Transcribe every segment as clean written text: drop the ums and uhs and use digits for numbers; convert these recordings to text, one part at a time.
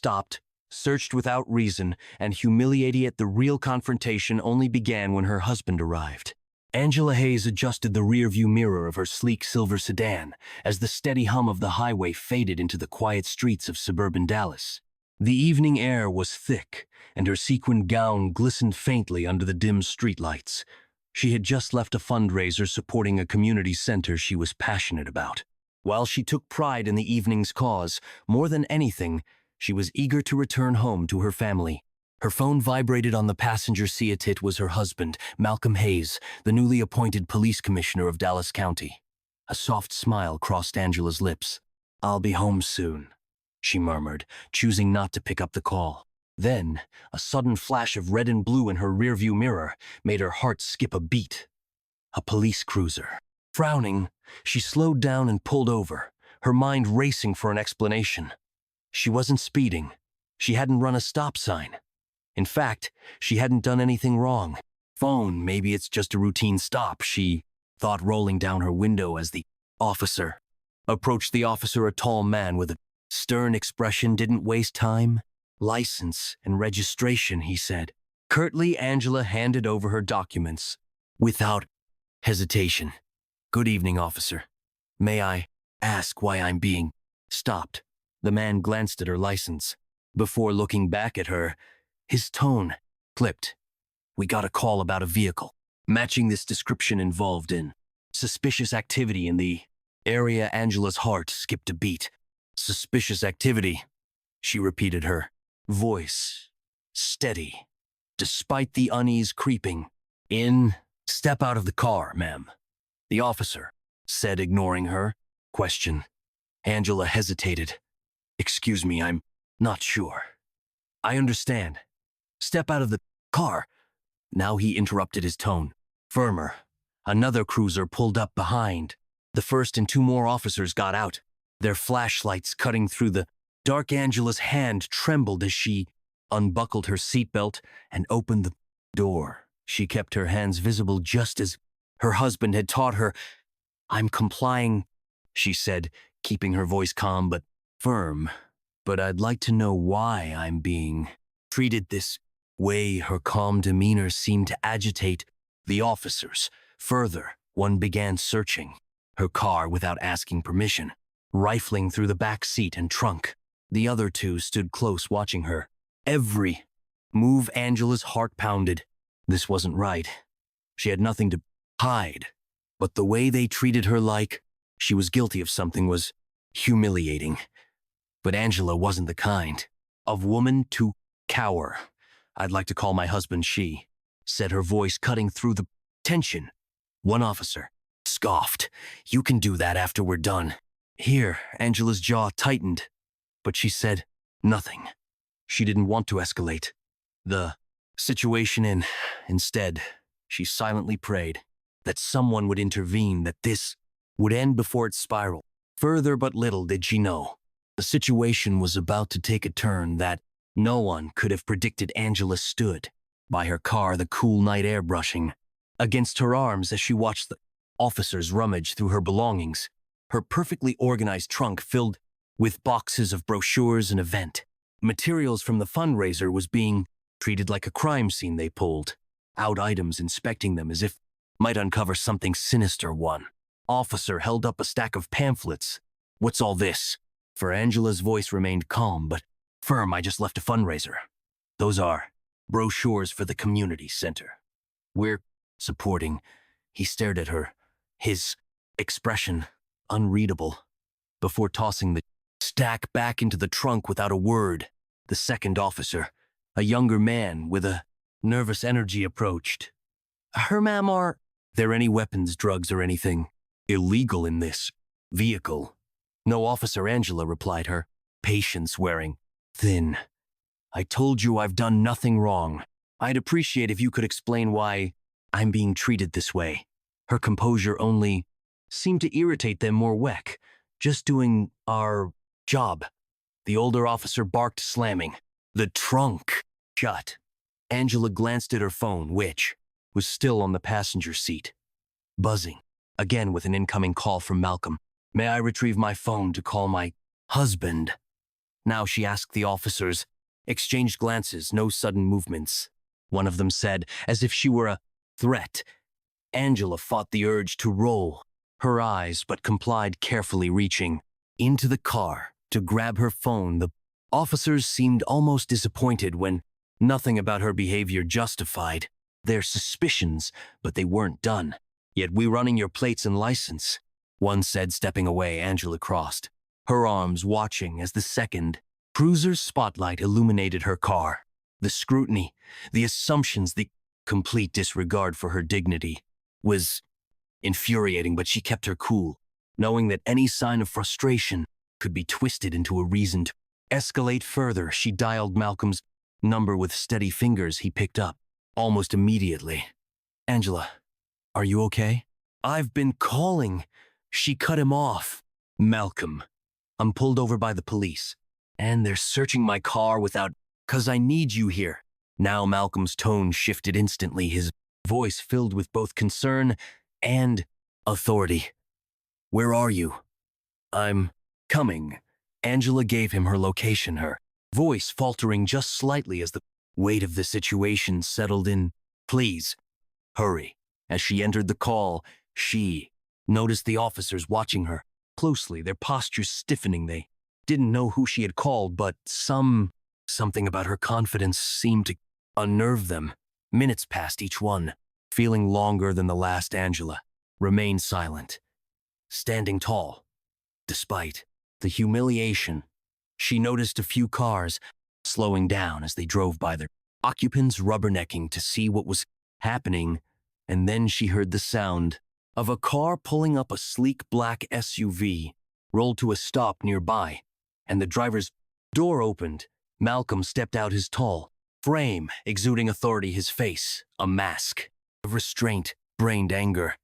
stopped, searched without reason, and humiliated. Yet the real confrontation only began when her husband arrived. Angela Hayes adjusted the rearview mirror of her sleek silver sedan as the steady hum of the highway faded into the quiet streets of suburban Dallas. The evening air was thick, and her sequined gown glistened faintly under the dim streetlights. She had just left a fundraiser supporting a community center she was passionate about. While she took pride in the evening's cause, more than anything, she was eager to return home to her family. Her phone vibrated on the passenger seat. It was her husband, Malcolm Hayes, the newly appointed police commissioner of Dallas County. A soft smile crossed Angela's lips. "I'll be home soon," she murmured, choosing not to pick up the call. Then, a sudden flash of red and blue in her rearview mirror made her heart skip a beat. A police cruiser. Frowning, she slowed down and pulled over, her mind racing for an explanation. She wasn't speeding. She hadn't run a stop sign. In fact, she hadn't done anything wrong. Phone, maybe it's just a routine stop, she thought, rolling down her window as the officer approached. The officer, a tall man with a stern expression, didn't waste time. "License and registration," he said. Curtly, Angela handed over her documents without hesitation. "Good evening, officer. May I ask why I'm being stopped?" The man glanced at her license. Before looking back at her, his tone clipped. "We got a call about a vehicle matching this description involved in suspicious activity in the area." Angela's heart skipped a beat. "Suspicious activity," she repeated, her voice steady, despite the unease creeping in. "Step out of the car, ma'am," the officer said, ignoring her question. Angela hesitated. "Excuse me, I'm not sure." "I understand. Step out of the car." Now he interrupted, his tone firmer. Another cruiser pulled up behind. The first and two more officers got out, their flashlights cutting through the dark. Angela's hand trembled as she unbuckled her seatbelt and opened the door. She kept her hands visible just as her husband had taught her. "I'm complying," she said, keeping her voice calm but firm. "But I'd like to know why I'm being treated this way." Her calm demeanor seemed to agitate the officers. Further, one began searching her car without asking permission, rifling through the back seat and trunk. The other two stood close, watching her every move. Angela's heart pounded. This wasn't right. She had nothing to hide, but the way they treated her like she was guilty of something was humiliating. But Angela wasn't the kind of woman to cower. "I'd like to call my husband," she said, her voice cutting through the tension. One officer scoffed. "You can do that after we're done." Here, Angela's jaw tightened, but she said nothing. She didn't want to escalate the situation, and instead, she silently prayed that someone would intervene, that this would end before it spiraled further. But little did she know, the situation was about to take a turn that no one could have predicted. Angela stood by her car, the cool night air brushing against her arms as she watched the officers rummage through her belongings. Her perfectly organized trunk filled with boxes of brochures and event materials from the fundraiser was being treated like a crime scene. They pulled out items, inspecting them as if might uncover something sinister. One officer held up a stack of pamphlets. "What's all this?" For Angela's voice remained calm but firm. "I just left a fundraiser. Those are brochures for the community center we're supporting." He stared at her, his expression unreadable, before tossing the stack back into the trunk without a word. The second officer, a younger man with a nervous energy, approached. "Her, ma'am, are there any weapons, drugs, or anything illegal in this vehicle?" "No, officer," Angela replied, her patience wearing thin. "I told you I've done nothing wrong. I'd appreciate if you could explain why I'm being treated this way." Her composure only seemed to irritate them more. "Weck, just doing our job," the older officer barked, slamming the trunk shut. Angela glanced at her phone, which was still on the passenger seat, buzzing again with an incoming call from Malcolm. "May I retrieve my phone to call my husband?" Now she asked the officers, exchanged glances, no sudden movements. One of them said, as if she were a threat. Angela fought the urge to roll her eyes, but complied, carefully reaching into the car to grab her phone. The officers seemed almost disappointed when nothing about her behavior justified their suspicions, but they weren't done. "Yet we running your plates and license," one said, stepping away. Angela crossed her arms, watching as the second cruiser's spotlight illuminated her car. The scrutiny, the assumptions, the complete disregard for her dignity was infuriating, but she kept her cool, knowing that any sign of frustration could be twisted into a reason to escalate further. She dialed Malcolm's number with steady fingers. He picked up almost immediately. "Angela, are you okay?" "I've been calling." She cut him off. "Malcolm, I'm pulled over by the police, and they're searching my car without, 'cause I need you here." Now Malcolm's tone shifted instantly, his voice filled with both concern and authority. "Where are you?" "I'm coming." Angela gave him her location, her voice faltering just slightly as the weight of the situation settled in. "Please, hurry." As she entered the call, she noticed the officers watching her closely, their postures stiffening. They didn't know who she had called, but something about her confidence seemed to unnerve them. Minutes passed, each one feeling longer than the last. Angela remained silent, standing tall. Despite the humiliation, she noticed a few cars slowing down as they drove by, their occupants rubbernecking to see what was happening, and then she heard the sound of a car pulling up. A sleek black SUV rolled to a stop nearby, and the driver's door opened. Malcolm stepped out, his tall frame exuding authority, his face a mask of restraint, brained anger.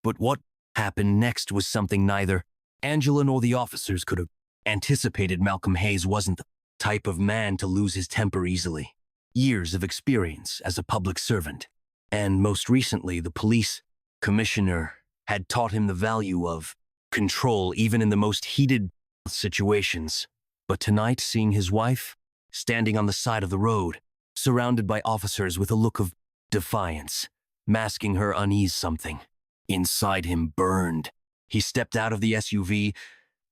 But what happened next was something neither Angela nor the officers could have anticipated. Malcolm Hayes wasn't the type of man to lose his temper easily. Years of experience as a public servant, and most recently the police commissioner, had taught him the value of control even in the most heated situations. But tonight, seeing his wife standing on the side of the road, surrounded by officers with a look of defiance, masking her unease, something inside him burned. He stepped out of the SUV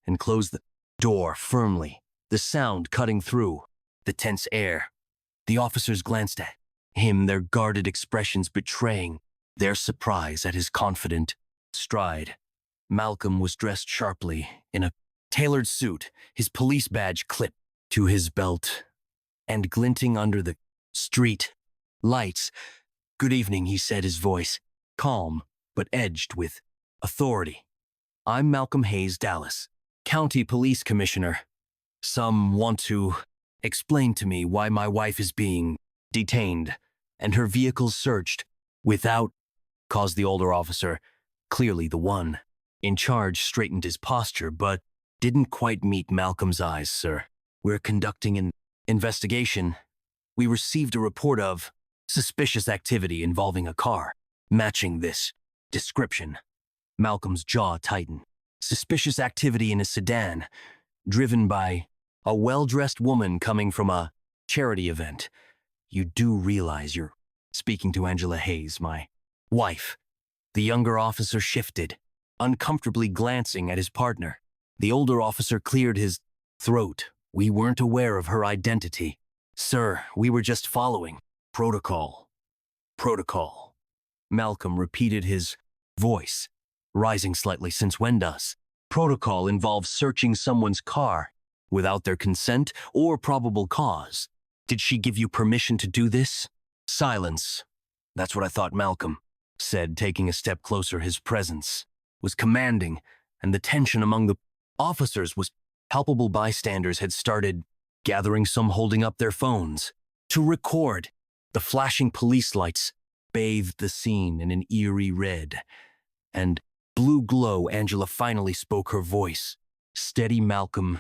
and closed the door firmly, the sound cutting through the tense air. The officers glanced at him, their guarded expressions betraying their surprise at his confident stride. Malcolm was dressed sharply in a tailored suit, his police badge clipped to his belt and glinting under the street lights. "Good evening," he said, his voice calm but edged with authority. "I'm Malcolm Hayes, Dallas County Police Commissioner. Some want to explain to me why my wife is being detained and her vehicle searched without cause." The older officer, clearly the one in charge, straightened his posture but didn't quite meet Malcolm's eyes. "Sir, we're conducting an investigation. We received a report of suspicious activity involving a car matching this description." Malcolm's jaw tightened. Suspicious activity in a sedan, driven by a well-dressed woman coming from a charity event. "You do realize you're speaking to Angela Hayes, my wife?" The younger officer shifted, uncomfortably glancing at his partner. The older officer cleared his throat. "We weren't aware of her identity. Sir, we were just following protocol." "Protocol." Malcolm repeated, his voice rising slightly. "Since when does protocol involve searching someone's car without their consent or probable cause? Did she give you permission to do this?" "Silence." "That's what I thought," Malcolm said, taking a step closer. His presence was commanding, and the tension among the officers was palpable. Bystanders had started gathering, some holding up their phones to record. The flashing police lights bathed the scene in an eerie red and blue glow. Angela finally spoke, her voice steady. "Malcolm,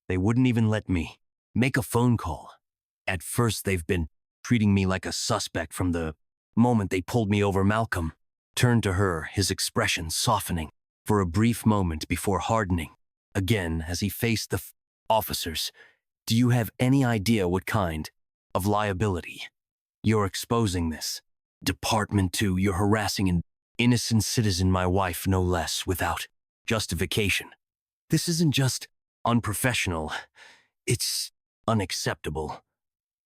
they wouldn't even let me make a phone call. At first, they've been treating me like a suspect from the moment they pulled me over." Malcolm turned to her, his expression softening for a brief moment before hardening again as he faced the officers. Do you have any idea what kind of liability you're exposing this department to? You're harassing an innocent citizen, my wife, no less, without justification. This isn't just unprofessional, it's unacceptable.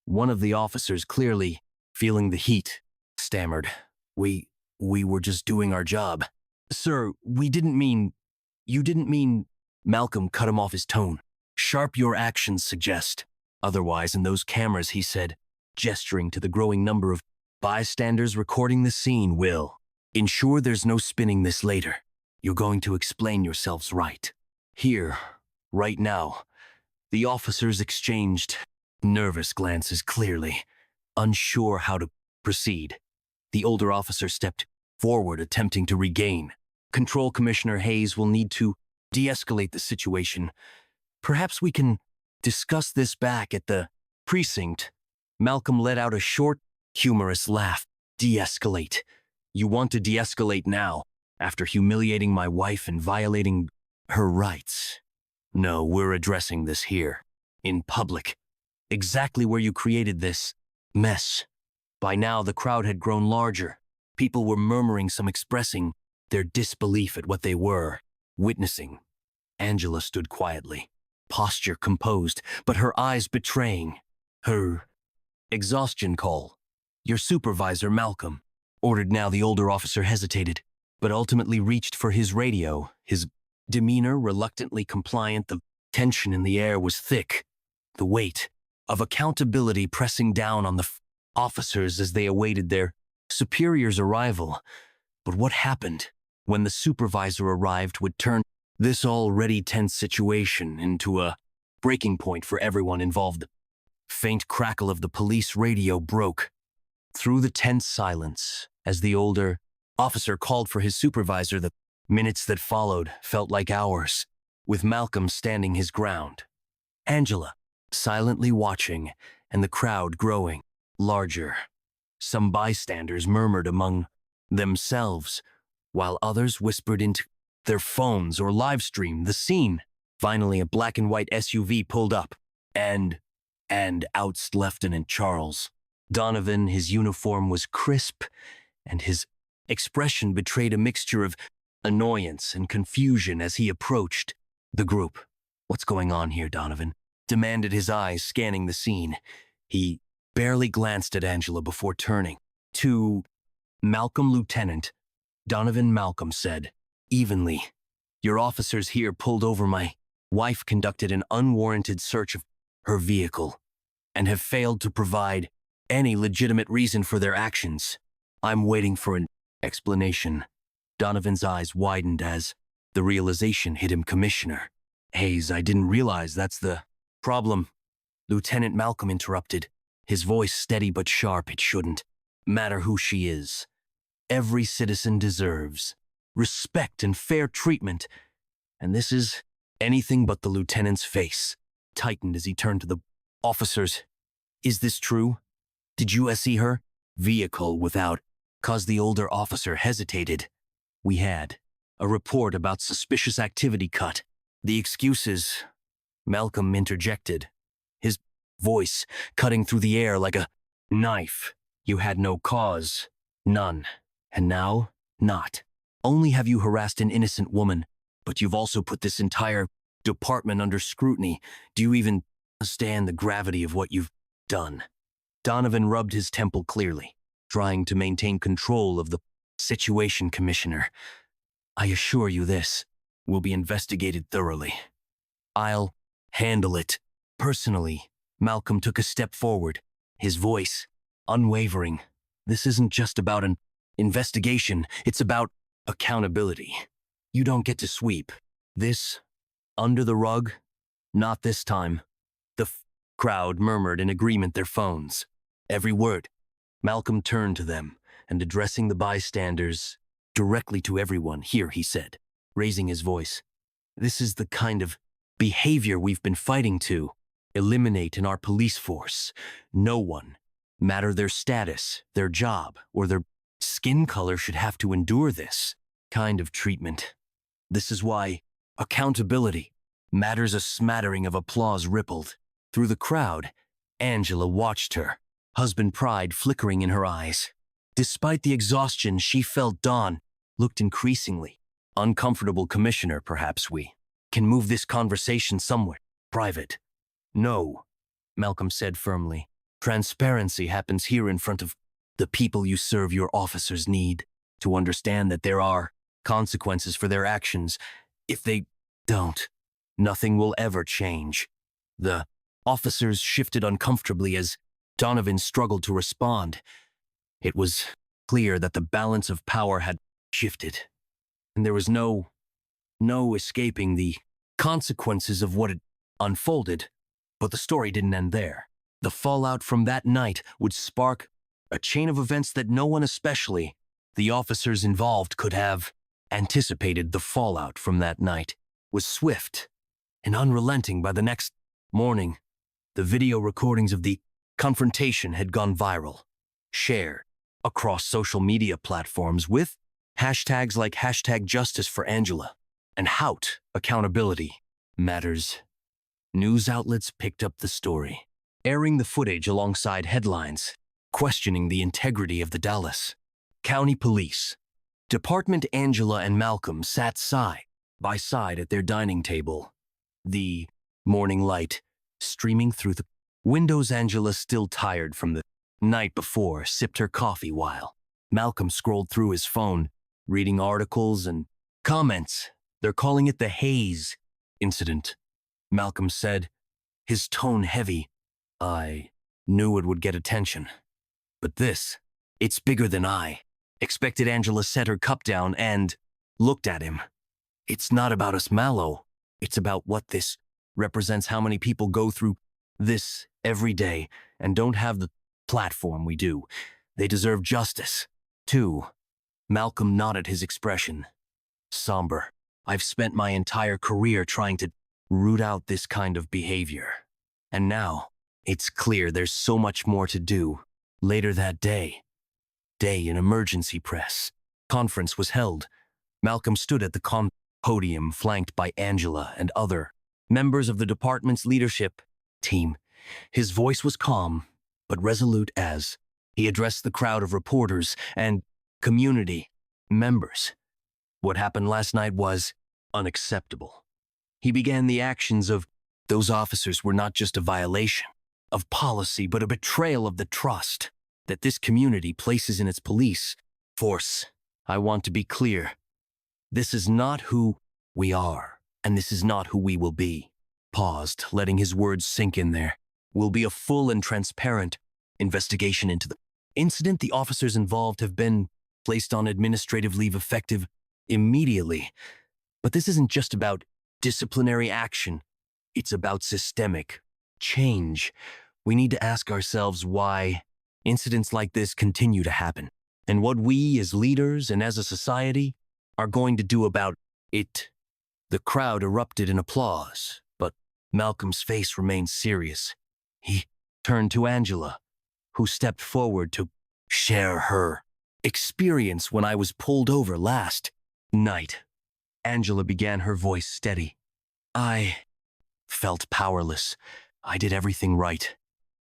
One of the officers, clearly feeling the heat, stammered, We were just doing our job. Sir, you didn't mean. Malcolm cut him off. His tone sharp. Your actions suggest otherwise, and those cameras, he said, gesturing to the growing number of bystanders recording the scene, will ensure there's no spinning this later. You're going to explain yourselves right here, right now. The officers exchanged nervous glances, clearly unsure how to proceed. The older officer stepped forward, attempting to regain control. Commissioner Hayes will need to de-escalate the situation. Perhaps we can discuss this back at the precinct. Malcolm let out a short, humorous laugh. De-escalate? You want to de-escalate now, after humiliating my wife and violating her rights? No, we're addressing this here, in public, exactly where you created this mess. By now, the crowd had grown larger. People were murmuring, some expressing their disbelief at what they were witnessing. Angela stood quietly, posture composed, but her eyes betraying her exhaustion. Call your supervisor, Malcolm ordered. Now the older officer hesitated, but ultimately reached for his radio, his demeanor reluctantly compliant. The tension in the air was thick, the weight of accountability pressing down on the officers as they awaited their superior's arrival. But what happened when the supervisor arrived would turn this already tense situation into a breaking point for everyone involved. The faint crackle of the police radio broke through the tense silence as the older officer called for his supervisor. The minutes that followed felt like hours, with Malcolm standing his ground, Angela silently watching, and the crowd growing larger. Some bystanders murmured among themselves, while others whispered into their phones or live streamed the scene. Finally, a black and white SUV pulled up, and out Lieutenant Charles Donovan. His uniform was crisp, and his expression betrayed a mixture of annoyance and confusion as he approached the group. What's going on here, Donovan demanded, his eyes scanning the scene. He barely glanced at Angela before turning to Malcolm. Lieutenant Donovan, Malcolm said evenly, your officers here pulled over my wife, conducted an unwarranted search of her vehicle, and have failed to provide any legitimate reason for their actions. I'm waiting for an explanation. Donovan's eyes widened as the realization hit him. Commissioner Hayes, I didn't realize that's the problem. Lieutenant Malcolm interrupted, his voice steady but sharp. It shouldn't matter who she is. Every citizen deserves respect and fair treatment, and this is anything but. The lieutenant's face tightened as he turned to the officers. Is this true? Did you see her vehicle without cause? The older officer hesitated. We had a report about suspicious activity. Cut the excuses, Malcolm interjected, his voice cutting through the air like a knife. You had no cause, none, and now not only have you harassed an innocent woman, but you've also put this entire department under scrutiny. Do you even understand the gravity of what you've done? Donovan rubbed his temple clearly, trying to maintain control of the situation. Commissioner, I assure you this will be investigated thoroughly. I'll handle it personally. Malcolm took a step forward, his voice unwavering. This isn't just about an investigation, it's about accountability. You don't get to sweep this under the rug. Not this time. The crowd murmured in agreement, their phones. Every word. Malcolm turned to them, and addressing the bystanders directly to everyone, here, he said, raising his voice. This is the kind of behavior we've been fighting to eliminate in our police force. No one, matter their status, their job, or their skin color, should have to endure this kind of treatment. This is why accountability matters. A smattering of applause rippled Through the crowd, Angela watched her, husband pride flickering in her eyes. Despite the exhaustion she felt, Dawn looked increasingly uncomfortable. Commissioner, perhaps we can move this conversation somewhere private. No, Malcolm said firmly. Transparency happens here in front of the people you serve. Your officers need to understand that there are consequences for their actions. If they don't, nothing will ever change. The officers shifted uncomfortably as Donovan struggled to respond. It was clear that the balance of power had shifted, and there was no escaping the consequences of what had unfolded. But the story didn't end there. The fallout from that night would spark a chain of events that no one, especially the officers involved, could have anticipated. The fallout from that night was swift and unrelenting. By the next morning, the video recordings of the confrontation had gone viral, shared across social media platforms with hashtags like #JusticeForAngela and #Accountability Matters. News outlets picked up the story, airing the footage alongside headlines, questioning the integrity of the Dallas County Police Department. Angela and Malcolm sat side by side at their dining table, the morning light streaming through the windows. Angela, still tired from the night before, sipped her coffee while Malcolm scrolled through his phone, reading articles and comments. They're calling it the Hayes incident, Malcolm said, his tone heavy. I knew it would get attention, but it's bigger than I expected. Angela set her cup down and looked at him. It's not about us, Mallow. It's about what this represents. How many people go through this every day and don't have the platform we do. They deserve justice, too. Malcolm nodded, his expression somber. I've spent my entire career trying to root out this kind of behavior. And now, it's clear there's so much more to do. Later that day, an emergency press conference was held. Malcolm stood at the podium, flanked by Angela and other members of the department's leadership team. His voice was calm, but resolute as he addressed the crowd of reporters and community members. What happened last night was unacceptable. He began. The actions of those officers were not just a violation of policy, but a betrayal of the trust that this community places in its police force. I want to be clear. This is not who we are, and this is not who we will be. Paused, letting his words sink in there. Will be a full and transparent investigation into the incident. The officers involved have been placed on administrative leave effective immediately. But this isn't just about disciplinary action. It's about systemic change. We need to ask ourselves why incidents like this continue to happen, and what we as leaders and as a society are going to do about it. The crowd erupted in applause, but Malcolm's face remained serious. He turned to Angela, who stepped forward to share her experience. When I was pulled over last night, Angela began, her voice steady. I felt powerless. I did everything right,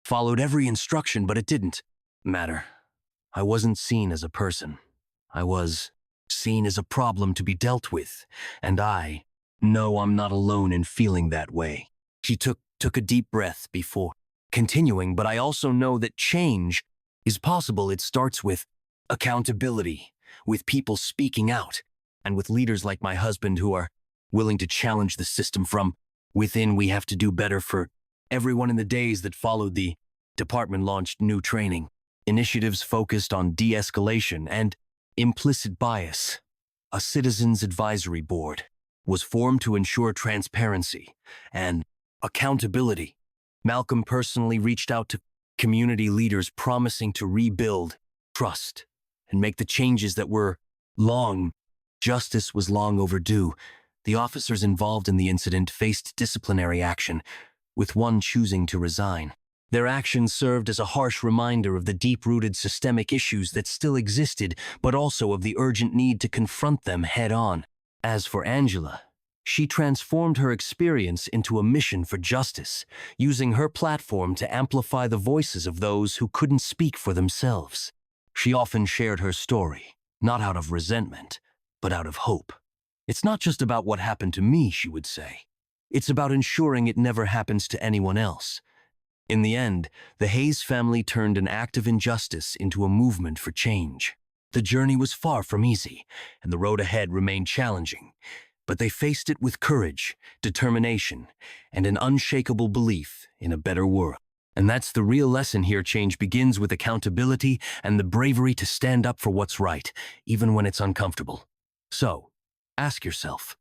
followed every instruction, but it didn't matter. I wasn't seen as a person. I was seen as a problem to be dealt with, and I know I'm not alone in feeling that way. She took a deep breath before continuing, but I also know that change is possible. It starts with accountability, with people speaking out, and with leaders like my husband who are willing to challenge the system from within. We have to do better for everyone. In the days that followed, the department launched new training initiatives focused on de-escalation and implicit bias. A citizens advisory board was formed to ensure transparency and accountability. Malcolm personally reached out to community leaders, promising to rebuild trust and make the changes that were long. Justice was long overdue. The officers involved in the incident faced disciplinary action, with one choosing to resign. Their actions served as a harsh reminder of the deep-rooted systemic issues that still existed, but also of the urgent need to confront them head-on. As for Angela, She transformed her experience into a mission for justice, using her platform to amplify the voices of those who couldn't speak for themselves. She often shared her story, not out of resentment, but out of hope. It's not just about what happened to me, she would say. It's about ensuring it never happens to anyone else. In the end, the Hayes family turned an act of injustice into a movement for change. The journey was far from easy, and the road ahead remained challenging. But they faced it with courage, determination, and an unshakable belief in a better world. And that's the real lesson here. Change begins with accountability and the bravery to stand up for what's right, even when it's uncomfortable. So, ask yourself,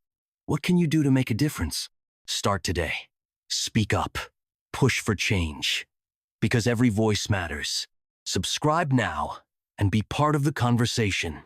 what can you do to make a difference? Start today. Speak up. Push for change. Because every voice matters. Subscribe now and be part of the conversation.